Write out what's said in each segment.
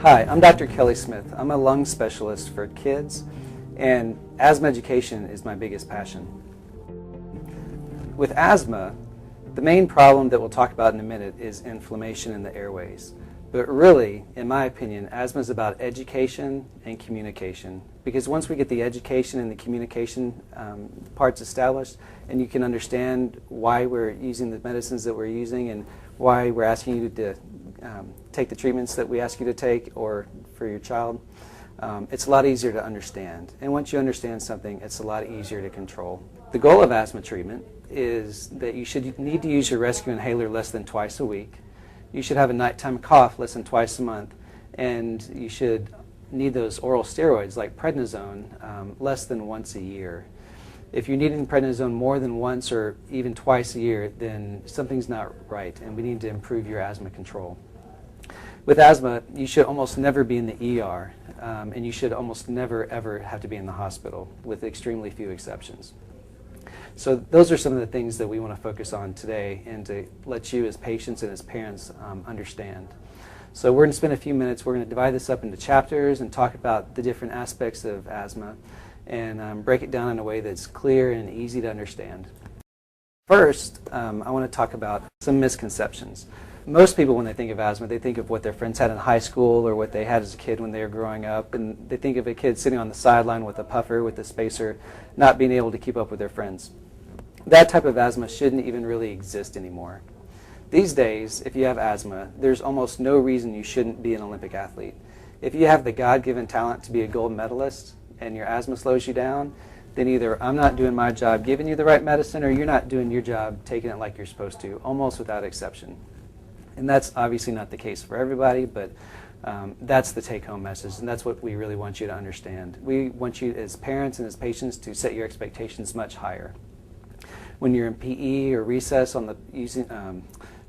Hi, I'm Dr. Kelly Smith. I'm a lung specialist for kids, and asthma education is my biggest passion. With asthma, the main problem that we'll talk about in a minute is inflammation in the airways. But really, in my opinion, asthma is about education and communication. Because once we get the education and the communication parts established, and you can understand why we're using the medicines that we're using and why we're asking you to take the treatments that we ask you to take or for your child, it's a lot easier to understand. And once you understand something, it's a lot easier to control. The goal of asthma treatment is that you should need to use your rescue inhaler less than twice a week. You should have a nighttime cough less than twice a month, and you should need those oral steroids like prednisone less than once a year. If you're needing prednisone more than once or even twice a year, then something's not right, and we need to improve your asthma control. With asthma, you should almost never be in the ER, and you should almost never ever have to be in the hospital, with extremely few exceptions. So those are some of the things that we want to focus on today and to let you as patients and as parents understand. So we're going to spend a few minutes, we're going to divide this up into chapters and talk about the different aspects of asthma and break it down in a way that's clear and easy to understand. First, I want to talk about some misconceptions. Most people, when they think of asthma, they think of what their friends had in high school or what they had as a kid when they were growing up, and they think of a kid sitting on the sideline with a puffer, with a spacer, not being able to keep up with their friends. That type of asthma shouldn't even really exist anymore. These days, if you have asthma, there's almost no reason you shouldn't be an Olympic athlete. If you have the God-given talent to be a gold medalist and your asthma slows you down, then either I'm not doing my job giving you the right medicine or you're not doing your job taking it like you're supposed to, almost without exception. And that's obviously not the case for everybody, but that's the take-home message, and that's what we really want you to understand. We want you as parents and as patients to set your expectations much higher. When you're in PE or recess on the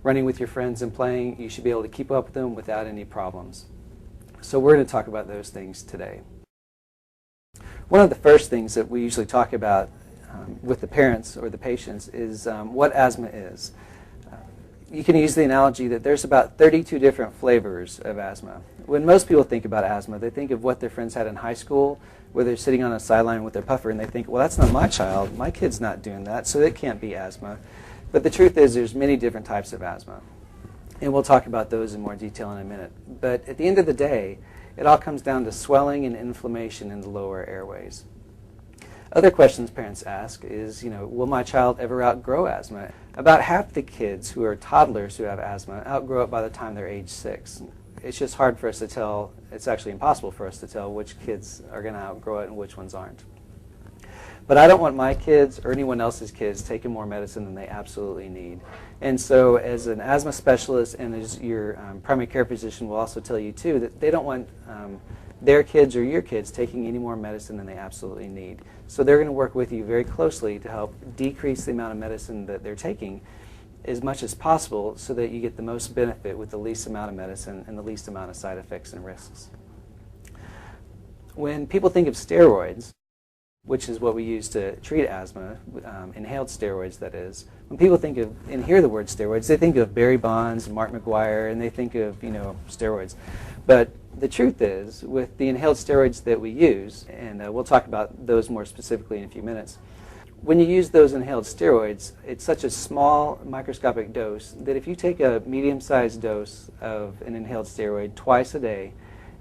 running with your friends and playing, you should be able to keep up with them without any problems. So we're going to talk about those things today. One of the first things that we usually talk about with the parents or the patients is what asthma is. You can use the analogy that there's about 32 different flavors of asthma. When most people think about asthma, they think of what their friends had in high school, where they're sitting on a sideline with their puffer, and they think, well, that's not my child. My kid's not doing that, so it can't be asthma. But the truth is there's many different types of asthma, and we'll talk about those in more detail in a minute. But at the end of the day, it all comes down to swelling and inflammation in the lower airways. Other questions parents ask is, will my child ever outgrow asthma? About half the kids who are toddlers who have asthma outgrow it by the time they're age 6. It's just hard for us to tell, it's actually impossible for us to tell which kids are going to outgrow it and which ones aren't. But I don't want my kids or anyone else's kids taking more medicine than they absolutely need. And so as an asthma specialist and as your primary care physician will also tell you too that they don't want their kids or your kids taking any more medicine than they absolutely need. So they're going to work with you very closely to help decrease the amount of medicine that they're taking as much as possible so that you get the most benefit with the least amount of medicine and the least amount of side effects and risks. When people think of steroids, which is what we use to treat asthma, inhaled steroids that is, when people think of and hear the word steroids, they think of Barry Bonds and Mark McGuire, and they think of steroids. But the truth is, with the inhaled steroids that we use, and we'll talk about those more specifically in a few minutes, when you use those inhaled steroids, it's such a small microscopic dose that if you take a medium-sized dose of an inhaled steroid twice a day,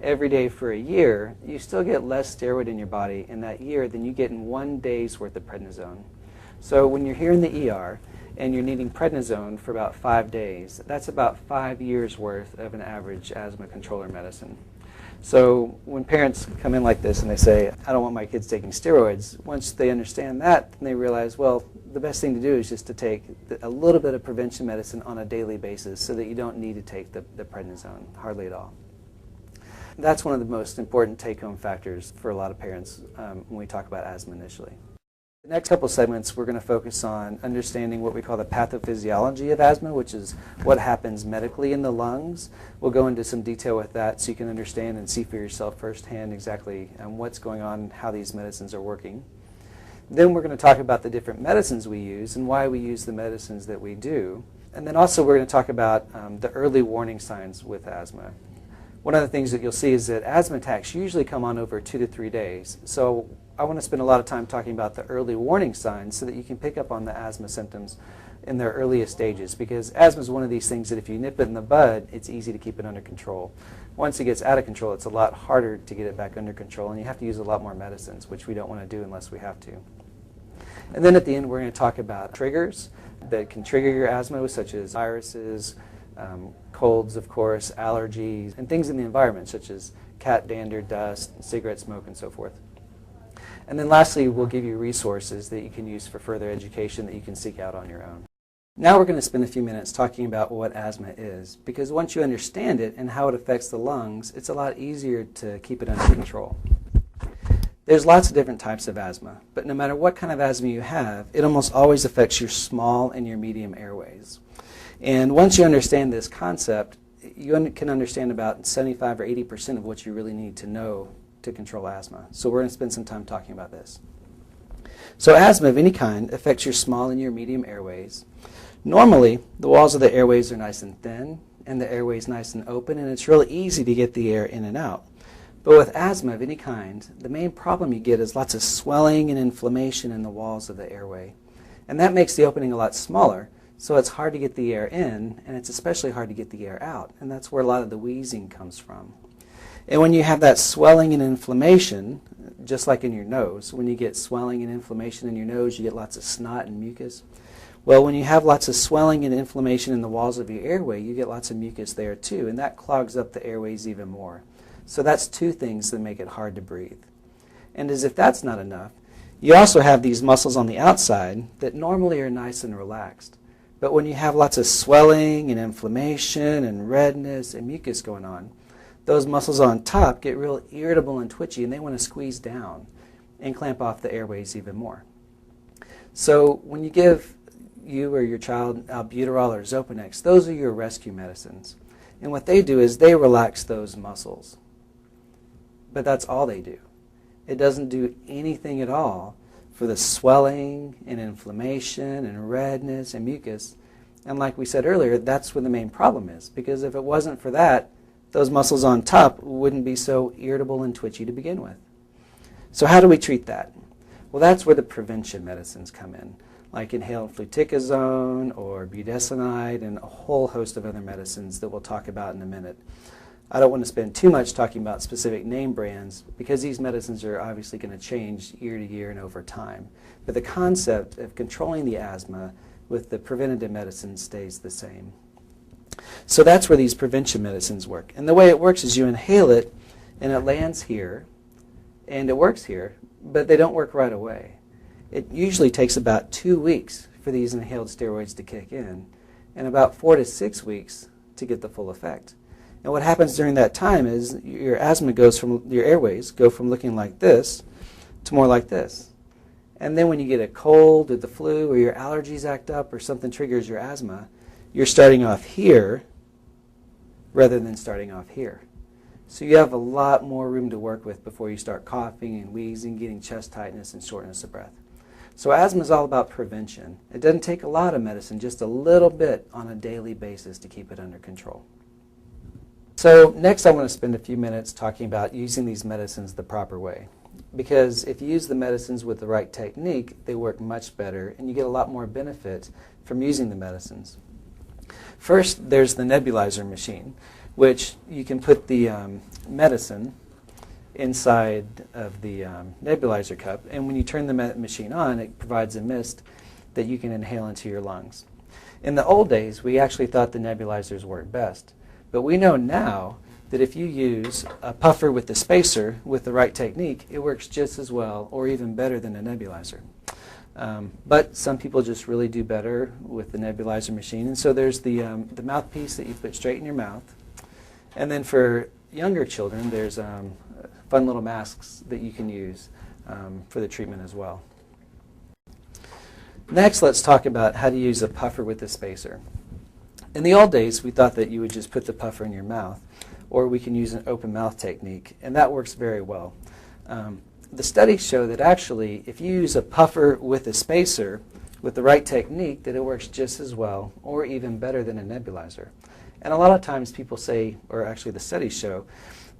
every day for a year, you still get less steroid in your body in that year than you get in 1 day's worth of prednisone. So when you're here in the ER and you're needing prednisone for about 5 days, that's about 5 years worth of an average asthma controller medicine. So when parents come in like this and they say, I don't want my kids taking steroids, once they understand that, then they realize, well, the best thing to do is just to take a little bit of prevention medicine on a daily basis so that you don't need to take the prednisone, hardly at all. That's one of the most important take-home factors for a lot of parents when we talk about asthma initially. The next couple segments, we're going to focus on understanding what we call the pathophysiology of asthma, which is what happens medically in the lungs. We'll go into some detail with that so you can understand and see for yourself firsthand exactly what's going on and how these medicines are working. Then we're going to talk about the different medicines we use and why we use the medicines that we do. And then also we're going to talk about the early warning signs with asthma. one of the things that you'll see is that asthma attacks usually come on over 2 to 3 days. So I want to spend a lot of time talking about the early warning signs so that you can pick up on the asthma symptoms in their earliest stages, because asthma is one of these things that if you nip it in the bud, it's easy to keep it under control. Once it gets out of control, it's a lot harder to get it back under control, and you have to use a lot more medicines, which we don't want to do unless we have to. And then at the end, we're going to talk about triggers that can trigger your asthma, such as viruses, colds, of course, allergies, and things in the environment, such as cat dander, dust, cigarette smoke, and so forth. And then lastly, we'll give you resources that you can use for further education that you can seek out on your own. Now we're going to spend a few minutes talking about what asthma is, because once you understand it and how it affects the lungs, it's a lot easier to keep it under control. There's lots of different types of asthma, but no matter what kind of asthma you have, it almost always affects your small and your medium airways. And once you understand this concept, you can understand about 75 or 80% of what you really need to know to control asthma. So we're going to spend some time talking about this. So asthma of any kind affects your small and your medium airways. Normally, the walls of the airways are nice and thin, and the airways nice and open, and it's really easy to get the air in and out. But with asthma of any kind, the main problem you get is lots of swelling and inflammation in the walls of the airway. And that makes the opening a lot smaller, so it's hard to get the air in, and it's especially hard to get the air out. And that's where a lot of the wheezing comes from. And when you have that swelling and inflammation, just like in your nose, when you get swelling and inflammation in your nose, you get lots of snot and mucus. Well, when you have lots of swelling and inflammation in the walls of your airway, you get lots of mucus there too, and that clogs up the airways even more. So that's two things that make it hard to breathe. And as if that's not enough, you also have these muscles on the outside that normally are nice and relaxed. But when you have lots of swelling and inflammation and redness and mucus going on, those muscles on top get real irritable and twitchy, and they want to squeeze down and clamp off the airways even more. So when you give you or your child albuterol or Xopenex, those are your rescue medicines. And what they do is they relax those muscles. But that's all they do. It doesn't do anything at all for the swelling and inflammation and redness and mucus. And like we said earlier, that's where the main problem is. Because if it wasn't for that, those muscles on top wouldn't be so irritable and twitchy to begin with. So how do we treat that? Well, that's where the prevention medicines come in, like inhaled fluticasone or budesonide and a whole host of other medicines that we'll talk about in a minute. I don't want to spend too much talking about specific name brands because these medicines are obviously going to change year to year and over time. But the concept of controlling the asthma with the preventative medicine stays the same. So that's where these prevention medicines work. And the way it works is you inhale it and it lands here and it works here, but they don't work right away. It usually takes about 2 weeks for these inhaled steroids to kick in and about 4 to 6 weeks to get the full effect. And what happens during that time is your asthma goes from, your airways go from looking like this to more like this. And then when you get a cold or the flu or your allergies act up or something triggers your asthma, you're starting off here rather than starting off here. So you have a lot more room to work with before you start coughing and wheezing, getting chest tightness and shortness of breath. So asthma is all about prevention. It doesn't take a lot of medicine, just a little bit on a daily basis to keep it under control. So next I want to spend a few minutes talking about using these medicines the proper way. Because if you use the medicines with the right technique, they work much better and you get a lot more benefit from using the medicines. First, there's the nebulizer machine, which you can put the medicine inside of the nebulizer cup, and when you turn the machine on, it provides a mist that you can inhale into your lungs. In the old days, we actually thought the nebulizers worked best, but we know now that if you use a puffer with the spacer with the right technique, it works just as well or even better than a nebulizer. But some people just really do better with the nebulizer machine. And so there's the mouthpiece that you put straight in your mouth. And then for younger children, there's fun little masks that you can use for the treatment as well. Next, let's talk about how to use a puffer with a spacer. In the old days, we thought that you would just put the puffer in your mouth, or we can use an open mouth technique, and that works very well. The studies show that actually, if you use a puffer with a spacer with the right technique, that it works just as well or even better than a nebulizer. And a lot of times people say, or actually the studies show,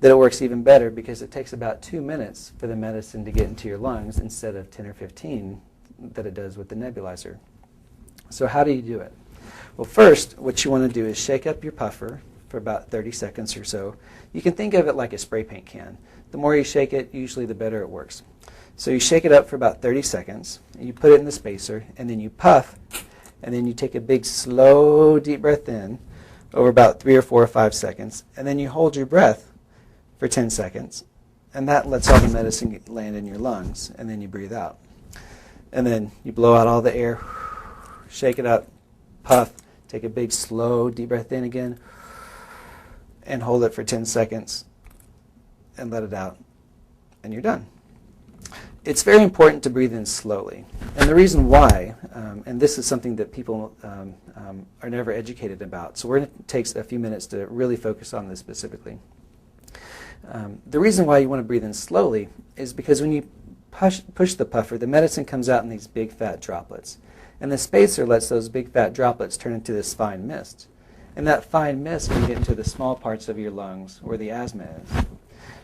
that it works even better because it takes about 2 minutes for the medicine to get into your lungs instead of 10 or 15 that it does with the nebulizer. So how do you do it? Well, first, what you want to do is shake up your puffer for about 30 seconds or so. You can think of it like a spray paint can. The more you shake it, usually the better it works. So you shake it up for about 30 seconds, and you put it in the spacer, and then you puff, and then you take a big, slow, deep breath in over about 3 or 4 or 5 seconds, and then you hold your breath for 10 seconds, and that lets all the medicine land in your lungs, and then you breathe out. And then you blow out all the air, shake it up, puff, take a big, slow, deep breath in again, and hold it for 10 seconds, and let it out, and you're done. It's very important to breathe in slowly. And the reason why, and this is something that people are never educated about, so we're going to take a few minutes to really focus on this specifically. The reason why you want to breathe in slowly is because when you push the puffer, the medicine comes out in these big fat droplets. And the spacer lets those big fat droplets turn into this fine mist. And that fine mist can get into the small parts of your lungs where the asthma is.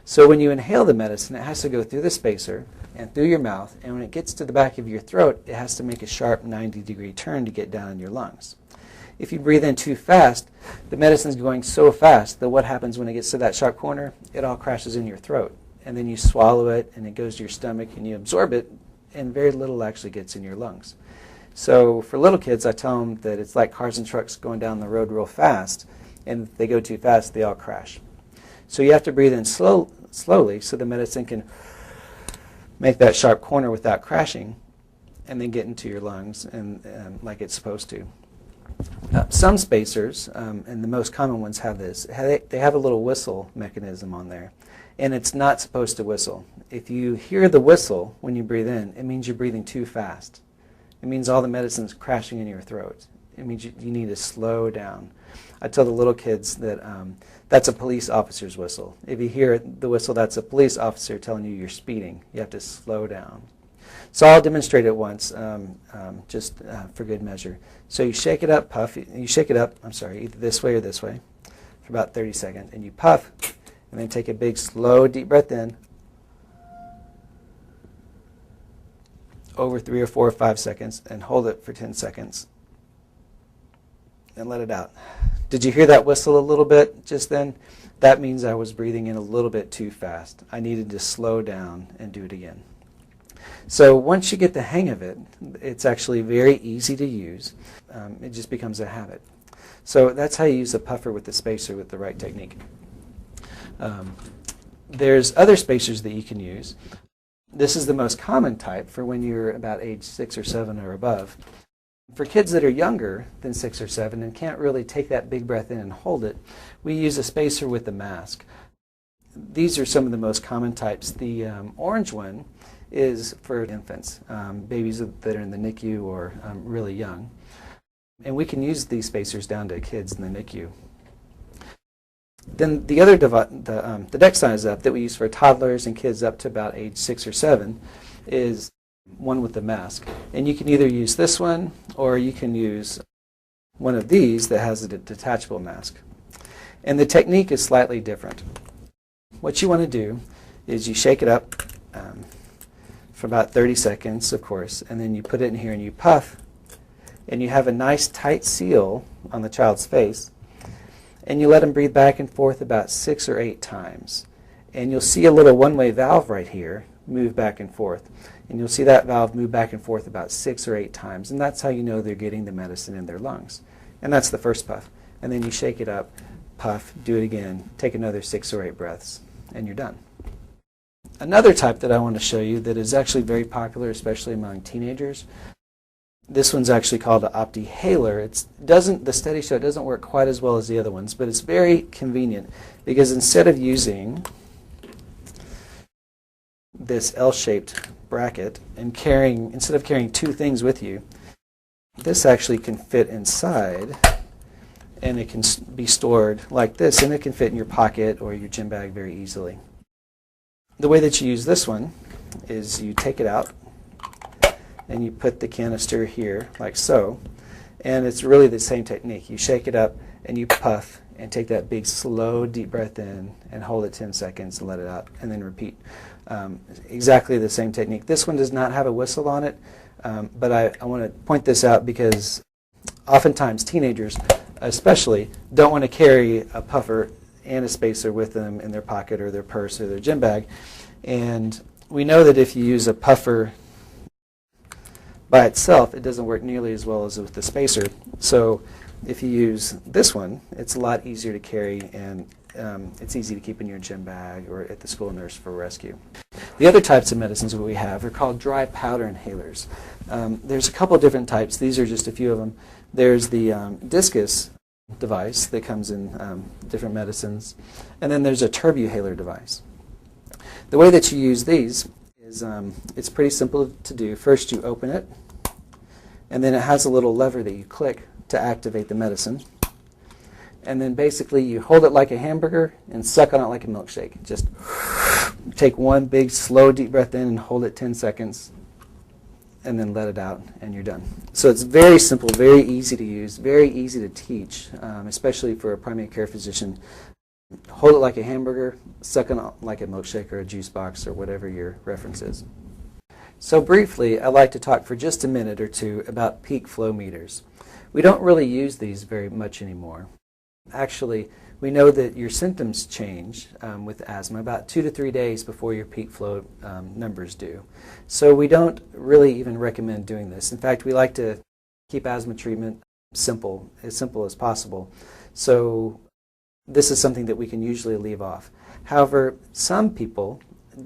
So when you inhale the medicine, it has to go through the spacer and through your mouth, and when it gets to the back of your throat, it has to make a sharp 90-degree turn to get down in your lungs. If you breathe in too fast, the medicine's going so fast that what happens when it gets to that sharp corner, it all crashes in your throat. And then you swallow it, and it goes to your stomach, and you absorb it, and very little actually gets in your lungs. So for little kids, I tell them that it's like cars and trucks going down the road real fast, and if they go too fast, they all crash. So you have to breathe in slowly so the medicine can make that sharp corner without crashing and then get into your lungs and like it's supposed to. Some spacers, and the most common ones have this, they have a little whistle mechanism on there, and it's not supposed to whistle. If you hear the whistle when you breathe in, it means you're breathing too fast. It means all the medicine's crashing in your throat. It means you need to slow down. I tell the little kids that that's a police officer's whistle. If you hear the whistle, that's a police officer telling you you're speeding. You have to slow down. So I'll demonstrate it once, just for good measure. So you shake it up, puff. You shake it up, either this way or this way for about 30 seconds. And you puff, and then take a big, slow, deep breath in over 3 or 4 or 5 seconds, and hold it for 10 seconds. And let it out. Did you hear that whistle a little bit just then? That means I was breathing in a little bit too fast. I needed to slow down and do it again. So once you get the hang of it, it's actually very easy to use. It just becomes a habit. So that's how you use a puffer with the spacer with the right technique. There's other spacers that you can use. This is the most common type for when you're about age 6 or 7 or above. For kids that are younger than 6 or 7 and can't really take that big breath in and hold it, we use a spacer with a mask. These are some of the most common types. The orange one is for infants, babies that are in the NICU or really young. And we can use these spacers down to kids in the NICU. Then the other the deck size up that we use for toddlers and kids up to about age 6 or 7 is one with the mask. And you can either use this one or you can use one of these that has a detachable mask. And the technique is slightly different. What you want to do is you shake it up for about 30 seconds, of course, and then you put it in here and you puff, and you have a nice tight seal on the child's face, and you let them breathe back and forth about 6 or 8 times. And you'll see a little one-way valve right here move back and forth. And you'll see that valve move back and forth about 6 or 8 times. And that's how you know they're getting the medicine in their lungs. And that's the first puff. And then you shake it up, puff, do it again, take another 6 or 8 breaths, and you're done. Another type that I want to show you that is actually very popular, especially among teenagers, this one's actually called an Optihaler. The studies show it doesn't work quite as well as the other ones, but it's very convenient because instead of using this L-shaped bracket and instead of carrying 2 things with you, this actually can fit inside, and it can be stored like this, and it can fit in your pocket or your gym bag very easily. The way that you use this one is you take it out and you put the canister here like so, and it's really the same technique. You shake it up and you puff, and take that big, slow, deep breath in and hold it 10 seconds and let it out, and then repeat. Exactly the same technique. This one does not have a whistle on it, but I want to point this out because oftentimes teenagers especially don't want to carry a puffer and a spacer with them in their pocket or their purse or their gym bag. And we know that if you use a puffer by itself, it doesn't work nearly as well as with the spacer. So if you use this one, it's a lot easier to carry, and it's easy to keep in your gym bag or at the school nurse for rescue. The other types of medicines that we have are called dry powder inhalers. There's a couple different types. These are just a few of them. There's the discus device that comes in different medicines, and then there's a turbuhaler device. The way that you use these is it's pretty simple to do. First you open it, and then it has a little lever that you click to activate the medicine. And then basically you hold it like a hamburger and suck on it like a milkshake. Just take one big, slow, deep breath in and hold it 10 seconds, and then let it out, and you're done. So it's very simple, very easy to use, very easy to teach, especially for a primary care physician. Hold it like a hamburger, suck on it like a milkshake or a juice box or whatever your reference is. So briefly, I'd like to talk for just a minute or two about peak flow meters. We don't really use these very much anymore. Actually, we know that your symptoms change with asthma about 2 to 3 days before your peak flow numbers do. So we don't really even recommend doing this. In fact, we like to keep asthma treatment simple as possible. So this is something that we can usually leave off. However, some people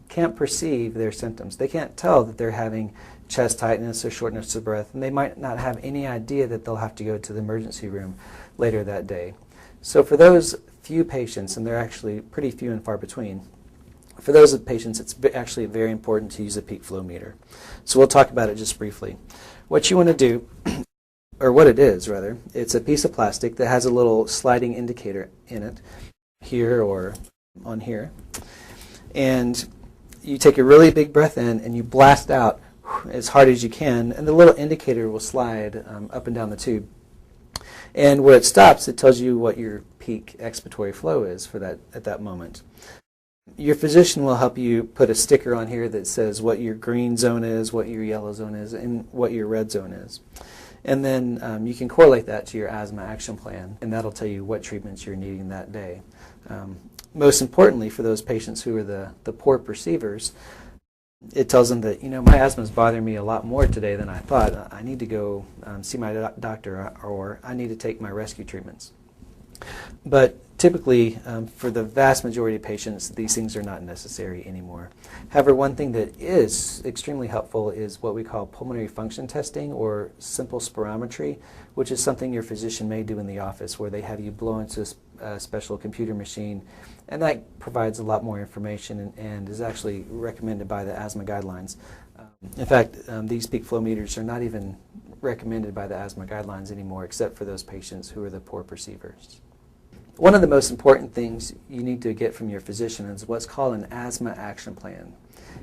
can't perceive their symptoms. They can't tell that they're having chest tightness or shortness of breath, and they might not have any idea that they'll have to go to the emergency room later that day. So for those few patients, and they're actually pretty few and far between, for those patients it's actually very important to use a peak flow meter. So we'll talk about it just briefly. What you want to do, or what it is rather, it's a piece of plastic that has a little sliding indicator in it, here or on here. And you take a really big breath in and you blast out as hard as you can, and the little indicator will slide up and down the tube. And where it stops, it tells you what your peak expiratory flow is for that at that moment. Your physician will help you put a sticker on here that says what your green zone is, what your yellow zone is, and what your red zone is. And then you can correlate that to your asthma action plan, and that'll tell you what treatments you're needing that day. Most importantly, for those patients who are the poor perceivers, it tells them that, my asthma is bothering me a lot more today than I thought. I need to go see my doctor, or I need to take my rescue treatments. But typically, for the vast majority of patients, these things are not necessary anymore. However, one thing that is extremely helpful is what we call pulmonary function testing, or simple spirometry, which is something your physician may do in the office, where they have you blow into a special computer machine, and that provides a lot more information and is actually recommended by the asthma guidelines. In fact, these peak flow meters are not even recommended by the asthma guidelines anymore, except for those patients who are the poor perceivers. One of the most important things you need to get from your physician is what's called an asthma action plan.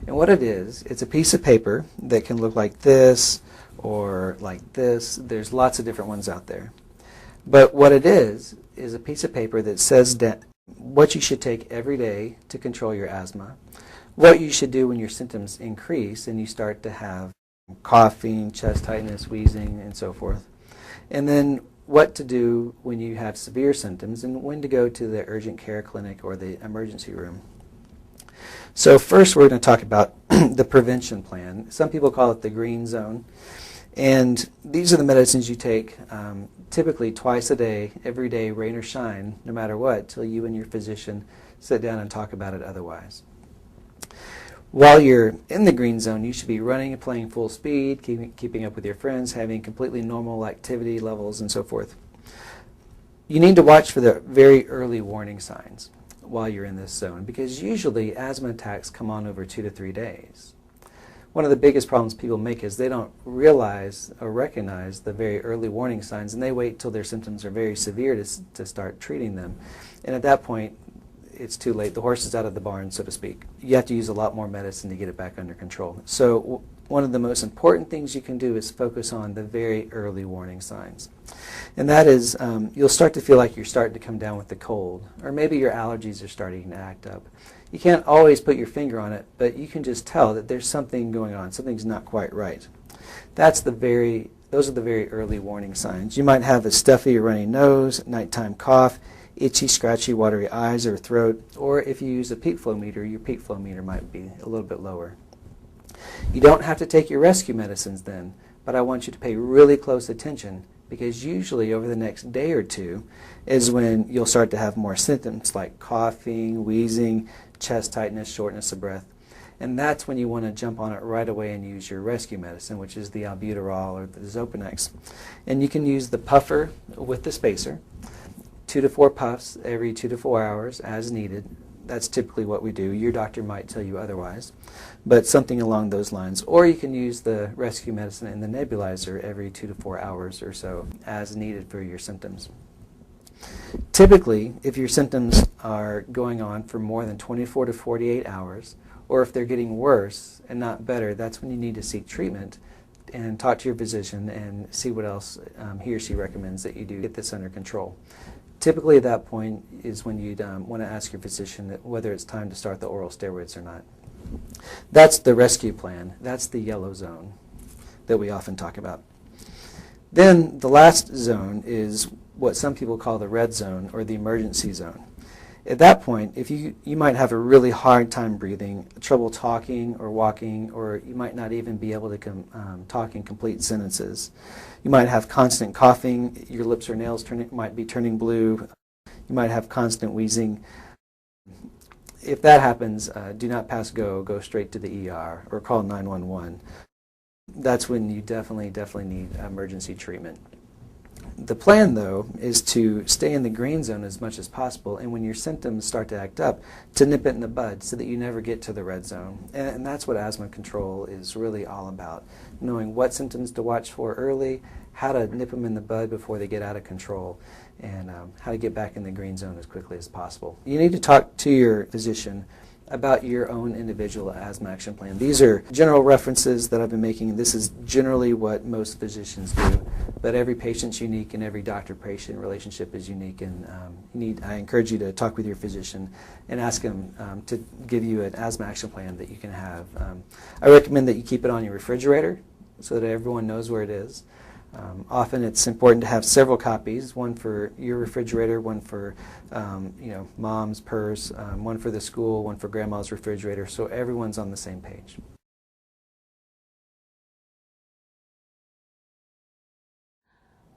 And what it is, it's a piece of paper that can look like this or like this. There's lots of different ones out there. But what it is a piece of paper that says that what you should take every day to control your asthma, what you should do when your symptoms increase and you start to have coughing, chest tightness, wheezing, and so forth, and then what to do when you have severe symptoms and when to go to the urgent care clinic or the emergency room. So first we're going to talk about the prevention plan. Some people call it the green zone. And these are the medicines you take typically twice a day, every day, rain or shine, no matter what, till you and your physician sit down and talk about it otherwise. While you're in the green zone, you should be running and playing full speed, keeping up with your friends, having completely normal activity levels, and so forth. You need to watch for the very early warning signs while you're in this zone, because usually asthma attacks come on over 2 to 3 days. One of the biggest problems people make is they don't realize or recognize the very early warning signs, and they wait till their symptoms are very severe to start treating them. And at that point, it's too late. The horse is out of the barn, so to speak. You have to use a lot more medicine to get it back under control. So one of the most important things you can do is focus on the very early warning signs. And that is, you'll start to feel like you're starting to come down with the cold, or maybe your allergies are starting to act up. You can't always put your finger on it, but you can just tell that there's something going on. Something's not quite right. Those are the very early warning signs. You might have a stuffy or runny nose, nighttime cough, itchy, scratchy, watery eyes or throat, or if you use a peak flow meter, your peak flow meter might be a little bit lower. You don't have to take your rescue medicines then, but I want you to pay really close attention, because usually over the next day or two is when you'll start to have more symptoms like coughing, wheezing, chest tightness, shortness of breath. And that's when you want to jump on it right away and use your rescue medicine, which is the albuterol or the Xopenex. And you can use the puffer with the spacer, 2 to 4 puffs every 2 to 4 hours as needed. That's typically what we do. Your doctor might tell you otherwise, but something along those lines. Or you can use the rescue medicine in the nebulizer every 2 to 4 hours or so as needed for your symptoms. Typically, if your symptoms are going on for more than 24 to 48 hours, or if they're getting worse and not better, that's when you need to seek treatment and talk to your physician and see what else he or she recommends that you do to get this under control. Typically at that point is when you'd want to ask your physician whether it's time to start the oral steroids or not. That's the rescue plan. That's the yellow zone that we often talk about. Then the last zone is what some people call the red zone or the emergency zone. At that point, if you might have a really hard time breathing, trouble talking or walking, or you might not even be able to talk in complete sentences. You might have constant coughing, your lips or nails might be turning blue, you might have constant wheezing. If that happens, do not pass go, go straight to the ER or call 911. That's when you definitely need emergency treatment. The plan, though, is to stay in the green zone as much as possible, and when your symptoms start to act up, to nip it in the bud so that you never get to the red zone. And that's what asthma control is really all about, knowing what symptoms to watch for early, how to nip them in the bud before they get out of control, and how to get back in the green zone as quickly as possible. You need to talk to your physician about your own individual asthma action plan. These are general references that I've been making. This is generally what most physicians do, but every patient's unique and every doctor-patient relationship is unique, and I encourage you to talk with your physician and ask him to give you an asthma action plan that you can have. I recommend that you keep it on your refrigerator so that everyone knows where it is. Often it's important to have several copies, one for your refrigerator, one for mom's purse, one for the school, one for grandma's refrigerator, so everyone's on the same page.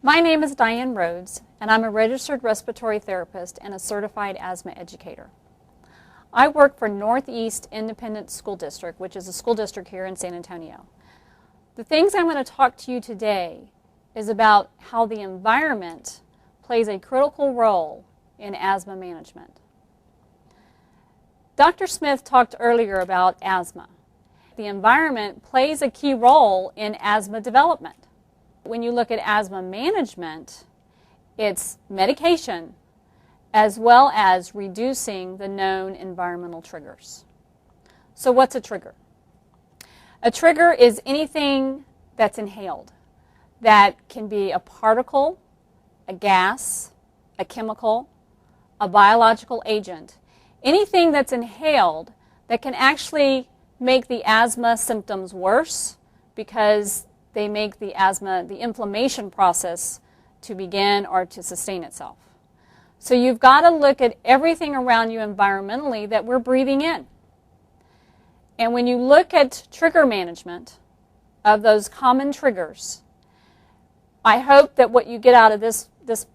My name is Diane Rhodes, and I'm a registered respiratory therapist and a certified asthma educator. I work for Northeast Independent School District, which is a school district here in San Antonio. The things I'm going to talk to you today is about how the environment plays a critical role in asthma management. Dr. Smith talked earlier about asthma. The environment plays a key role in asthma development. When you look at asthma management, it's medication as well as reducing the known environmental triggers. So what's a trigger? A trigger is anything that's inhaled. That can be a particle, a gas, a chemical, a biological agent. Anything that's inhaled that can actually make the asthma symptoms worse because they make the inflammation process to begin or to sustain itself. So you've got to look at everything around you environmentally that we're breathing in. And when you look at trigger management of those common triggers, I hope that what you get out of this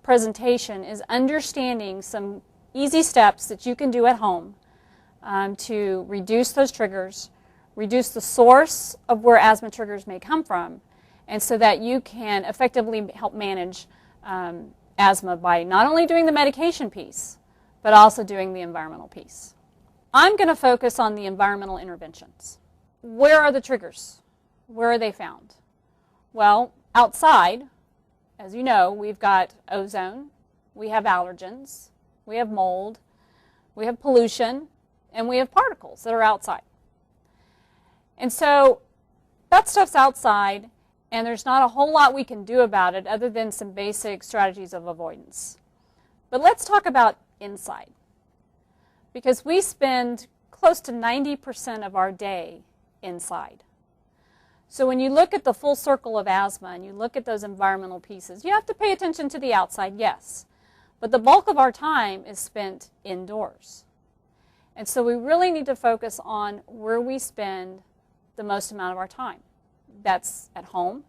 presentation is understanding some easy steps that you can do at home to reduce those triggers, reduce the source of where asthma triggers may come from, and so that you can effectively help manage asthma by not only doing the medication piece, but also doing the environmental piece. I'm going to focus on the environmental interventions. Where are the triggers? Where are they found? Well, outside, as you know, we've got ozone, we have allergens, we have mold, we have pollution, and we have particles that are outside. And so that stuff's outside, And there's not a whole lot we can do about it other than some basic strategies of avoidance. But let's talk about inside. Because we spend close to 90% of our day inside. So when you look at the full circle of asthma and you look at those environmental pieces, you have to pay attention to the outside, yes. But the bulk of our time is spent indoors. And so we really need to focus on where we spend the most amount of our time. That's at home,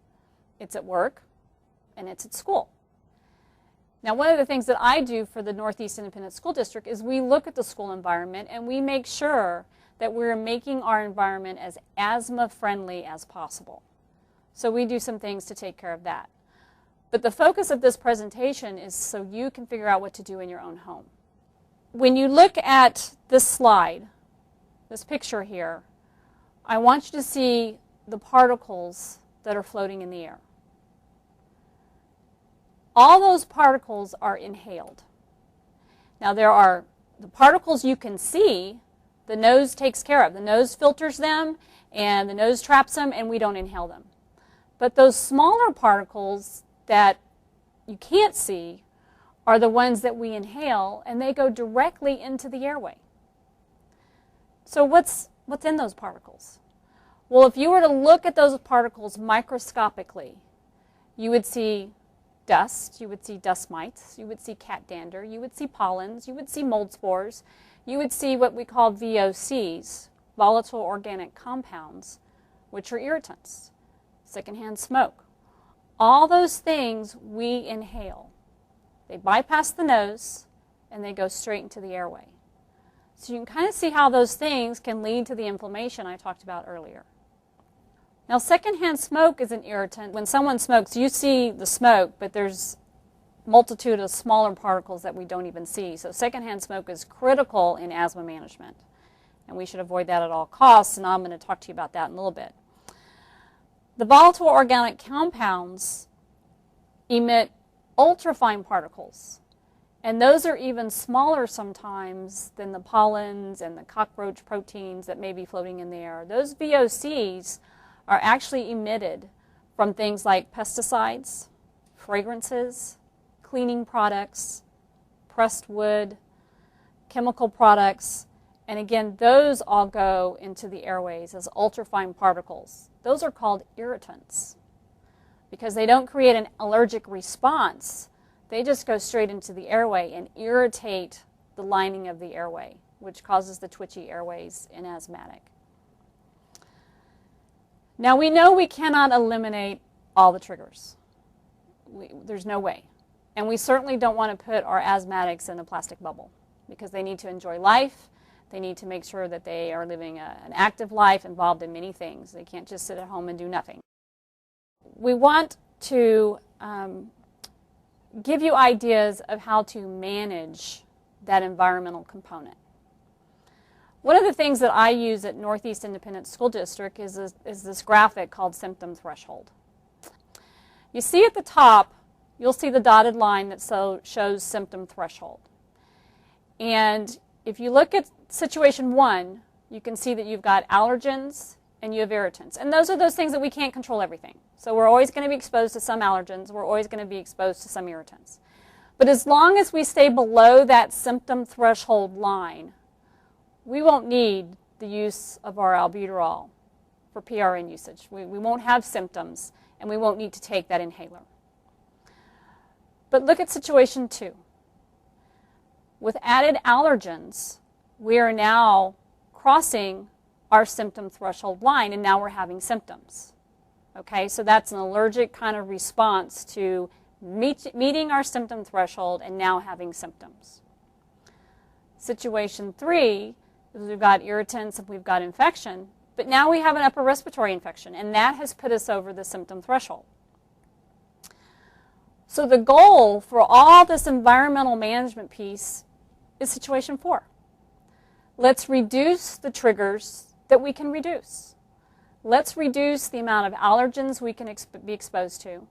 it's at work, and it's at school. Now, one of the things that I do for the Northeast Independent School District is we look at the school environment and we make sure that we're making our environment as asthma-friendly as possible. So we do some things to take care of that. But the focus of this presentation is so you can figure out what to do in your own home. When you look at this slide, this picture here, I want you to see the particles that are floating in the air. All those particles are inhaled. Now there are the particles you can see, the nose takes care of. The nose filters them and the nose traps them and we don't inhale them. But those smaller particles that you can't see are the ones that we inhale and they go directly into the airway. So what's in those particles? Well, if you were to look at those particles microscopically, you would see dust, you would see dust mites, you would see cat dander, you would see pollens, you would see mold spores, you would see what we call VOCs, volatile organic compounds, which are irritants, secondhand smoke. All those things we inhale. They bypass the nose and they go straight into the airway. So you can kind of see how those things can lead to the inflammation I talked about earlier. Now, secondhand smoke is an irritant. When someone smokes, you see the smoke, but there's a multitude of smaller particles that we don't even see. So secondhand smoke is critical in asthma management, and we should avoid that at all costs, and I'm going to talk to you about that in a little bit. The volatile organic compounds emit ultrafine particles, and those are even smaller sometimes than the pollens and the cockroach proteins that may be floating in the air. Those VOCs are actually emitted from things like pesticides, fragrances, cleaning products, pressed wood, chemical products, and again, those all go into the airways as ultrafine particles. Those are called irritants because they don't create an allergic response. They just go straight into the airway and irritate the lining of the airway, which causes the twitchy airways in asthmatic. Now we know we cannot eliminate all the triggers. There's no way. And we certainly don't want to put our asthmatics in a plastic bubble because they need to enjoy life. They need to make sure that they are living an active life involved in many things. They can't just sit at home and do nothing. We want to give you ideas of how to manage that environmental component. One of the things that I use at Northeast Independent School District is this graphic called symptom threshold. You see at the top, you'll see the dotted line that shows symptom threshold. And if you look at situation 1, you can see that you've got allergens and you have irritants. And those are those things that we can't control everything. So we're always going to be exposed to some allergens. We're always going to be exposed to some irritants. But as long as we stay below that symptom threshold line, we won't need the use of our albuterol for PRN usage. We won't have symptoms, and we won't need to take that inhaler. But look at situation 2. With added allergens, we are now crossing our symptom threshold line, and now we're having symptoms. Okay, so that's an allergic kind of response to meeting our symptom threshold and now having symptoms. Situation 3 is we've got irritants and we've got infection, but now we have an upper respiratory infection, and that has put us over the symptom threshold. So the goal for all this environmental management piece is situation 4. Let's reduce the triggers that we can reduce. Let's reduce the amount of allergens we can be exposed to.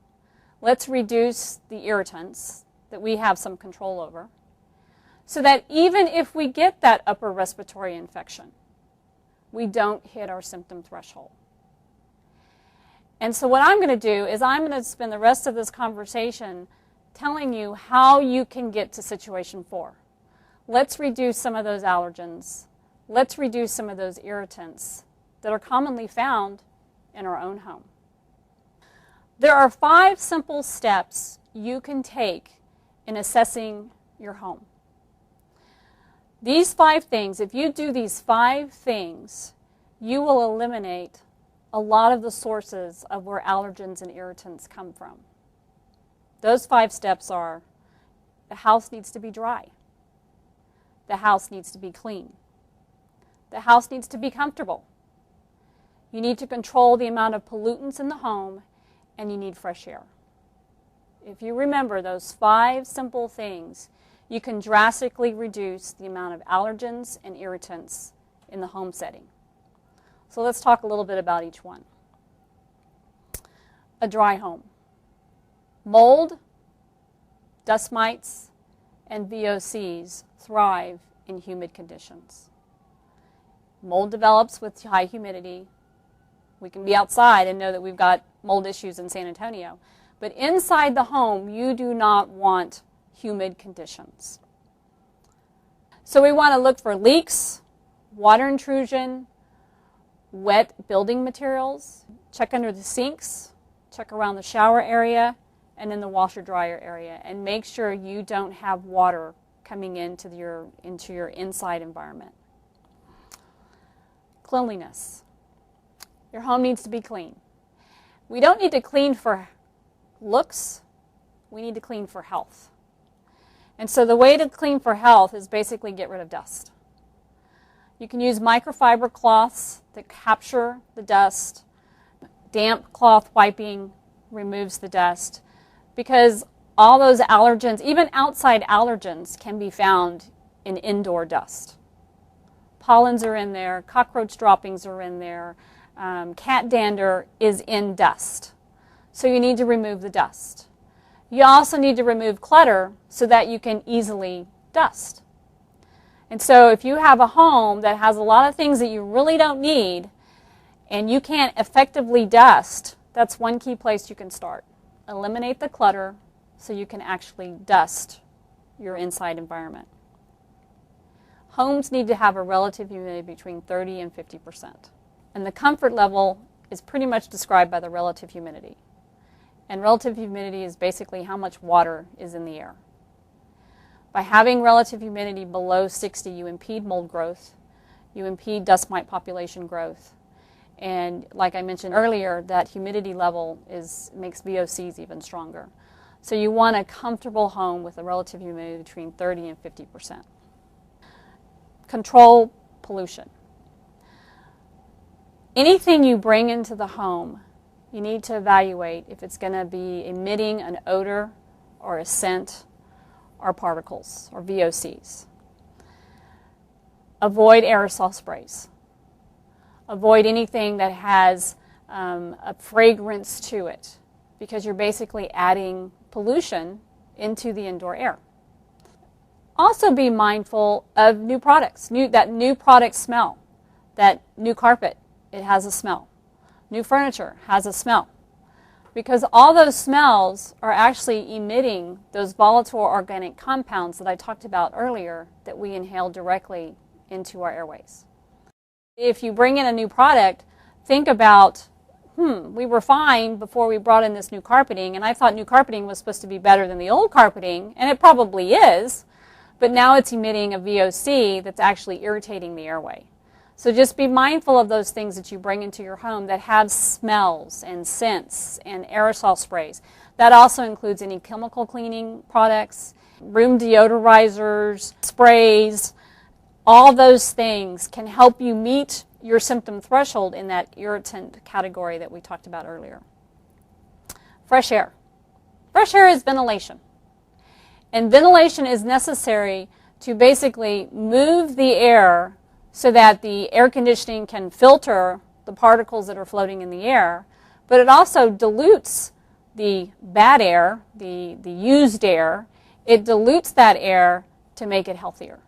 Let's reduce the irritants that we have some control over, so that even if we get that upper respiratory infection, we don't hit our symptom threshold. And so what I'm going to do is I'm going to spend the rest of this conversation telling you how you can get to situation 4. Let's reduce some of those allergens. Let's reduce some of those irritants that are commonly found in our own home. There are 5 simple steps you can take in assessing your home. These 5 things, if you do these 5 things, you will eliminate a lot of the sources of where allergens and irritants come from. Those 5 steps are: the house needs to be dry. The house needs to be clean. The house needs to be comfortable. You need to control the amount of pollutants in the home, and you need fresh air. If you remember those 5 simple things, you can drastically reduce the amount of allergens and irritants in the home setting. So let's talk a little bit about each one. A dry home. Mold, dust mites, and VOCs thrive in humid conditions. Mold develops with high humidity. We can be outside and know that we've got mold issues in San Antonio. But inside the home, you do not want humid conditions. So we want to look for leaks, water intrusion, wet building materials. Check under the sinks, check around the shower area, and in the washer-dryer area. And make sure you don't have water coming into your inside environment. Cleanliness. Your home needs to be clean. We don't need to clean for looks. We need to clean for health. And so the way to clean for health is basically get rid of dust. You can use microfiber cloths that capture the dust. Damp cloth wiping removes the dust, because all those allergens, even outside allergens, can be found in indoor dust. Pollens are in there, cockroach droppings are in there, cat dander is in dust. So you need to remove the dust. You also need to remove clutter so that you can easily dust. And so if you have a home that has a lot of things that you really don't need and you can't effectively dust, that's one key place you can start. Eliminate the clutter so you can actually dust your inside environment. Homes need to have a relative humidity between 30 and 50%. And the comfort level is pretty much described by the relative humidity. And relative humidity is basically how much water is in the air. By having relative humidity below 60, you impede mold growth, you impede dust mite population growth, and like I mentioned earlier, that humidity level makes VOCs even stronger. So you want a comfortable home with a relative humidity between 30 and 50%. Control pollution. Anything you bring into the home, you need to evaluate if it's going to be emitting an odor or a scent or particles or VOCs. Avoid aerosol sprays. Avoid anything that has a fragrance to it, because you're basically adding pollution into the indoor air. Also be mindful of new products, that new product smell, that new carpet, it has a smell. New furniture has a smell, because all those smells are actually emitting those volatile organic compounds that I talked about earlier that we inhale directly into our airways. If you bring in a new product, think about, we were fine before we brought in this new carpeting, and I thought new carpeting was supposed to be better than the old carpeting, and it probably is, but now it's emitting a VOC that's actually irritating the airway. So just be mindful of those things that you bring into your home that have smells and scents and aerosol sprays. That also includes any chemical cleaning products, room deodorizers, sprays. All those things can help you meet your symptom threshold in that irritant category that we talked about earlier. Fresh air. Fresh air is ventilation. And ventilation is necessary to basically move the air so that the air conditioning can filter the particles that are floating in the air, but it also dilutes the bad air, the used air. It dilutes that air to make it healthier.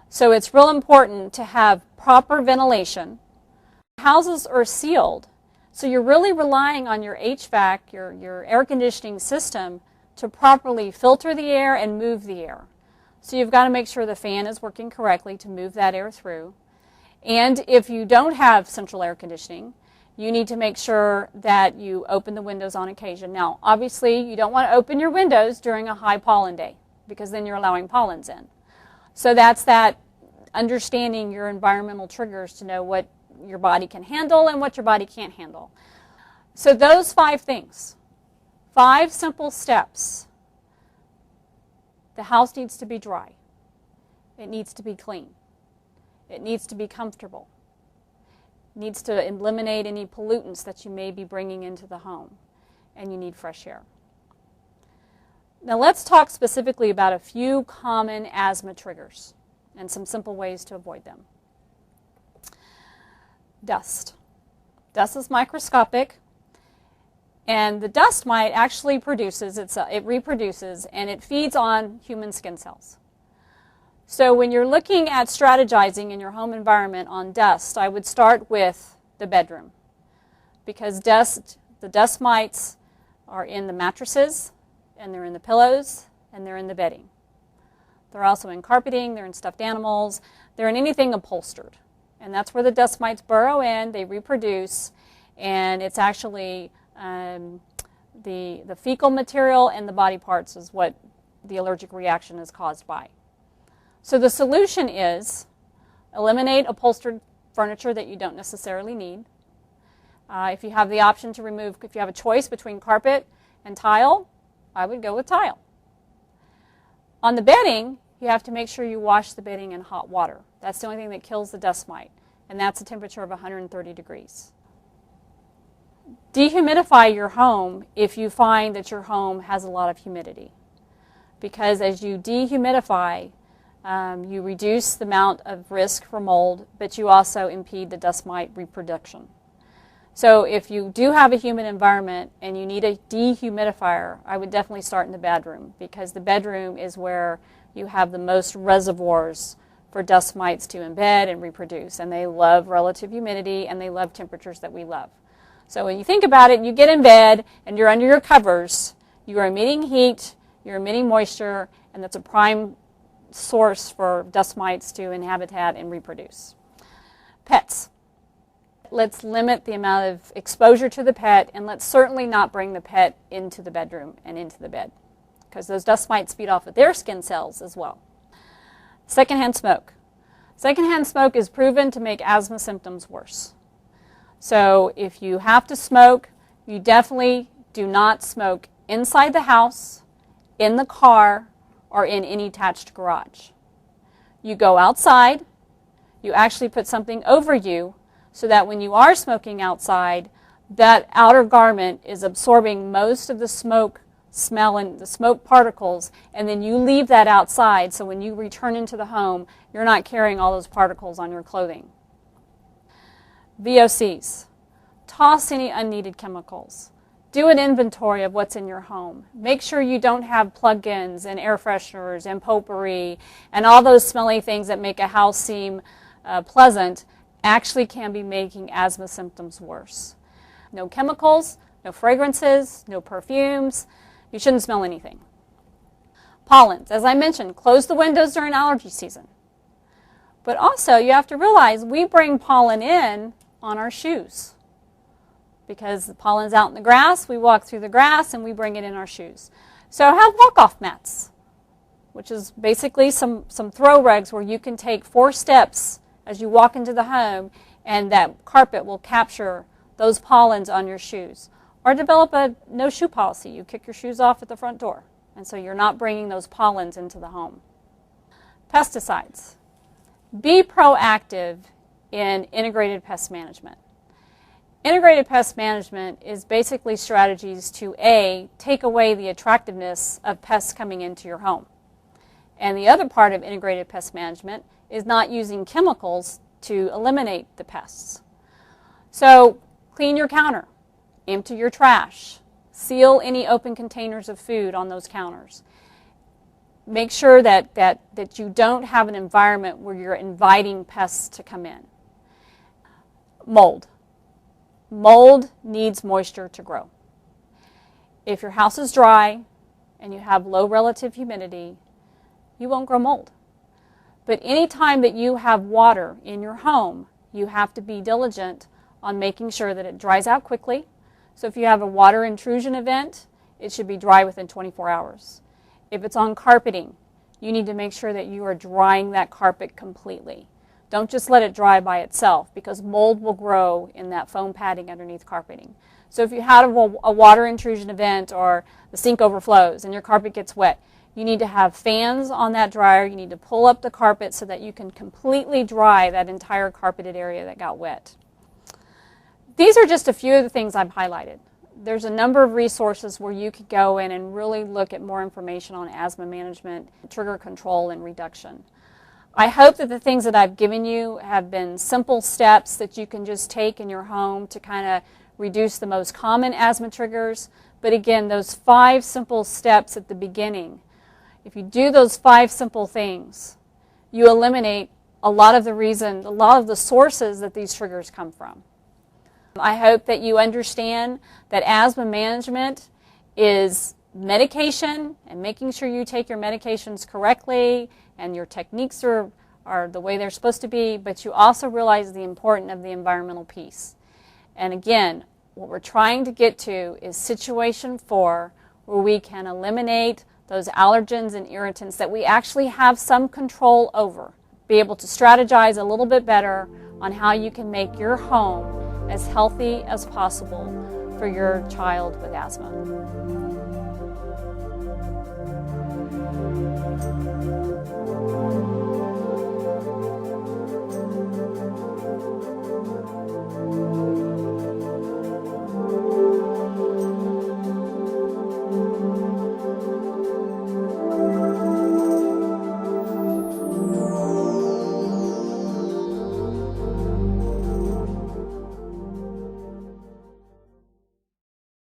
So it's real important to have proper ventilation. Houses are sealed So you're really relying on your HVAC, your air conditioning system, to properly filter the air and move the air. So you've got to make sure the fan is working correctly to move that air through. And if you don't have central air conditioning, you need to make sure that you open the windows on occasion. Now, obviously, you don't want to open your windows during a high pollen day, because then you're allowing pollens in. So that's that understanding your environmental triggers to know what your body can handle and what your body can't handle. So those 5 things, 5 simple steps. The house needs to be dry. It needs to be clean. It needs to be comfortable. It needs to eliminate any pollutants that you may be bringing into the home. And you need fresh air. Now let's talk specifically about a few common asthma triggers and some simple ways to avoid them. Dust. Dust is microscopic, and the dust mite actually it reproduces, and it feeds on human skin cells. So when you're looking at strategizing in your home environment on dust, I would start with the bedroom, because the dust mites are in the mattresses, and they're in the pillows, and they're in the bedding. They're also in carpeting, they're in stuffed animals, they're in anything upholstered. And that's where the dust mites burrow in, they reproduce, and it's actually the fecal material and the body parts is what the allergic reaction is caused by. So the solution is eliminate upholstered furniture that you don't necessarily need. If you have the option to remove, if you have a choice between carpet and tile, I would go with tile. On the bedding, you have to make sure you wash the bedding in hot water. That's the only thing that kills the dust mite, and that's a temperature of 130 degrees. Dehumidify your home if you find that your home has a lot of humidity, because as you dehumidify, you reduce the amount of risk for mold, but you also impede the dust mite reproduction. So if you do have a humid environment and you need a dehumidifier, I would definitely start in the bedroom, because the bedroom is where you have the most reservoirs for dust mites to embed and reproduce. And they love relative humidity, and they love temperatures that we love. So when you think about it, you get in bed and you're under your covers, you are emitting heat, you're emitting moisture, and that's a prime source for dust mites to inhabit and reproduce. Pets. Let's limit the amount of exposure to the pet, and let's certainly not bring the pet into the bedroom and into the bed, because those dust mites feed off of their skin cells as well. Secondhand smoke. Secondhand smoke is proven to make asthma symptoms worse. So if you have to smoke, you definitely do not smoke inside the house, in the car, or in any attached garage. You go outside, you actually put something over you so that when you are smoking outside, that outer garment is absorbing most of the smoke smell and the smoke particles, and then you leave that outside, so when you return into the home, you're not carrying all those particles on your clothing. VOCs. Toss any unneeded chemicals. Do an inventory of what's in your home. Make sure you don't have plug-ins and air fresheners and potpourri and all those smelly things that make a house seem pleasant actually can be making asthma symptoms worse. No chemicals, no fragrances, no perfumes. You shouldn't smell anything. Pollens. As I mentioned, close the windows during allergy season. But also, you have to realize we bring pollen in on our shoes. Because the pollen's out in the grass, we walk through the grass and we bring it in our shoes. So have walk-off mats, which is basically some throw rugs where you can take 4 steps as you walk into the home, and that carpet will capture those pollens on your shoes. Or develop a no shoe policy. You kick your shoes off at the front door, and so you're not bringing those pollens into the home. Pesticides. Be proactive in integrated pest management. Integrated pest management is basically strategies to A, take away the attractiveness of pests coming into your home. And the other part of integrated pest management is not using chemicals to eliminate the pests. So clean your counter, empty your trash, seal any open containers of food on those counters. Make sure that you don't have an environment where you're inviting pests to come in. Mold. Mold needs moisture to grow. If your house is dry and you have low relative humidity, you won't grow mold. But any time that you have water in your home, you have to be diligent on making sure that it dries out quickly. So if you have a water intrusion event, it should be dry within 24 hours. If it's on carpeting, you need to make sure that you are drying that carpet completely. Don't just let it dry by itself, because mold will grow in that foam padding underneath carpeting. So if you have a water intrusion event or the sink overflows and your carpet gets wet, you need to have fans on that dryer. You need to pull up the carpet so that you can completely dry that entire carpeted area that got wet. These are just a few of the things I've highlighted. There's a number of resources where you could go in and really look at more information on asthma management, trigger control, and reduction. I hope that the things that I've given you have been simple steps that you can just take in your home to kind of reduce the most common asthma triggers. But again, those 5 simple steps at the beginning, if you do those 5 simple things, you eliminate a lot of the sources that these triggers come from. I hope that you understand that asthma management is medication and making sure you take your medications correctly and your techniques are the way they're supposed to be, but you also realize the importance of the environmental piece. And again, what we're trying to get to is situation 4, where we can eliminate those allergens and irritants that we actually have some control over. Be able to strategize a little bit better on how you can make your home as healthy as possible for your child with asthma.